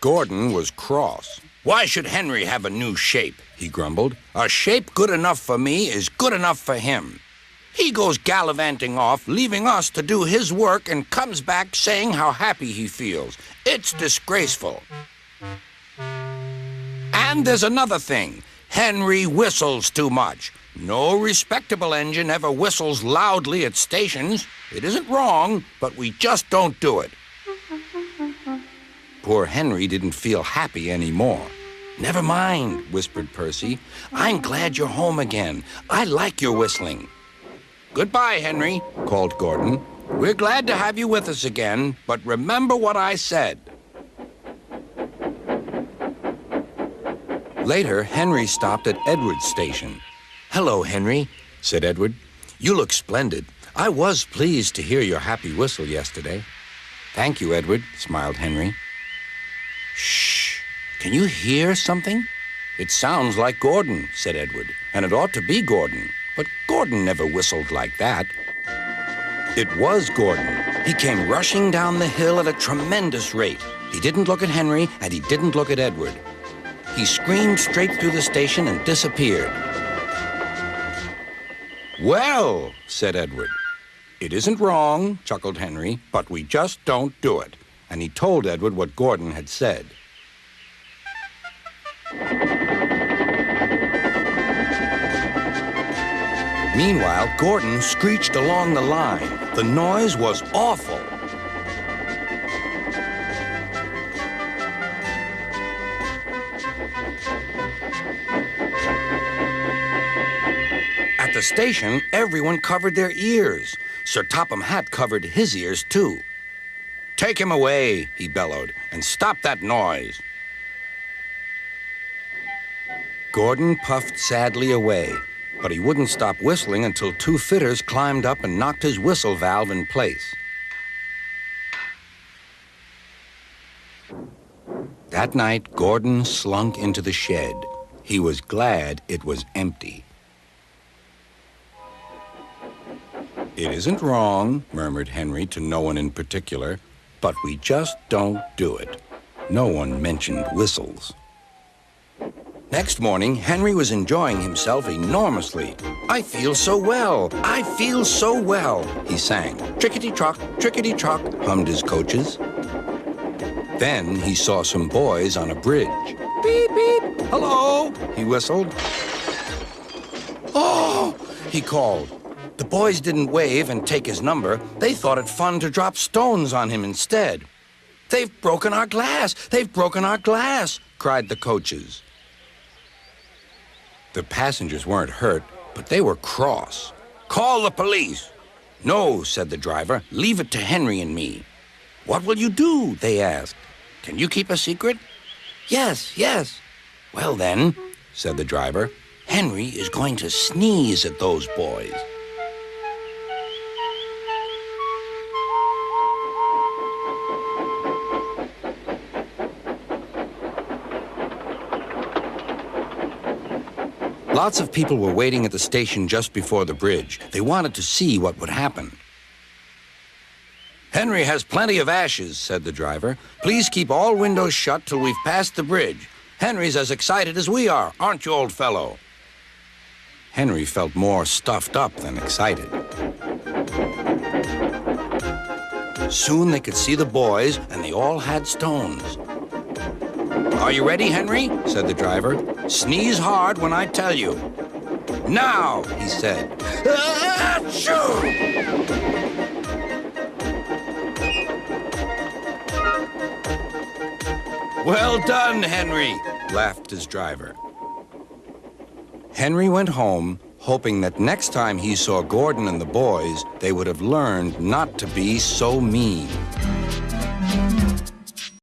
Gordon was cross. "Why should Henry have a new shape?" he grumbled. "A shape good enough for me is good enough for him. He goes gallivanting off, leaving us to do his work, and comes back saying how happy he feels. It's disgraceful. And there's another thing. Henry whistles too much. No respectable engine ever whistles loudly at stations. It isn't wrong, but we just don't do it." Poor Henry didn't feel happy anymore. "Never mind," whispered Percy. "I'm glad you're home again. I like your whistling." "Goodbye, Henry," called Gordon. "We're glad to have you with us again, but remember what I said." Later, Henry stopped at Edward's station. "Hello, Henry," said Edward. "You look splendid. I was pleased to hear your happy whistle yesterday." "Thank you, Edward," smiled Henry. "Shh! Can you hear something?" "It sounds like Gordon," said Edward, "and it ought to be Gordon. But Gordon never whistled like that." It was Gordon. He came rushing down the hill at a tremendous rate. He didn't look at Henry, and he didn't look at Edward. He screamed straight through the station and disappeared. "Well," said Edward. "It isn't wrong," chuckled Henry, "but we just don't do it." And he told Edward what Gordon had said. Meanwhile, Gordon screeched along the line. The noise was awful. At the station, everyone covered their ears. Sir Topham Hatt covered his ears, too. "Take him away," he bellowed, "and stop that noise." Gordon puffed sadly away, but he wouldn't stop whistling until two fitters climbed up and knocked his whistle valve in place. That night, Gordon slunk into the shed. He was glad it was empty. "It isn't wrong," murmured Henry to no one in particular, "but we just don't do it." No one mentioned whistles. Next morning, Henry was enjoying himself enormously. "I feel so well, I feel so well," he sang. "Trickety-trock, trickety-trock," hummed his coaches. Then he saw some boys on a bridge. "Beep, beep, hello," he whistled. "Oh," he called. The boys didn't wave and take his number. They thought it fun to drop stones on him instead. "They've broken our glass! They've broken our glass!" cried the coaches. The passengers weren't hurt, but they were cross. "Call the police." "No," said the driver. "Leave it to Henry and me." "What will you do?" they asked. "Can you keep a secret?" "Yes, yes." "Well then," said the driver, "Henry is going to sneeze at those boys." Lots of people were waiting at the station just before the bridge. They wanted to see what would happen. "Henry has plenty of ashes," said the driver. "Please keep all windows shut till we've passed the bridge. Henry's as excited as we are, aren't you, old fellow?" Henry felt more stuffed up than excited. Soon they could see the boys, and they all had stones. "Are you ready, Henry?" said the driver. "Sneeze hard when I tell you." "Now," he said. Achoo! "Well done, Henry," laughed his driver. Henry went home, hoping that next time he saw Gordon and the boys, they would have learned not to be so mean.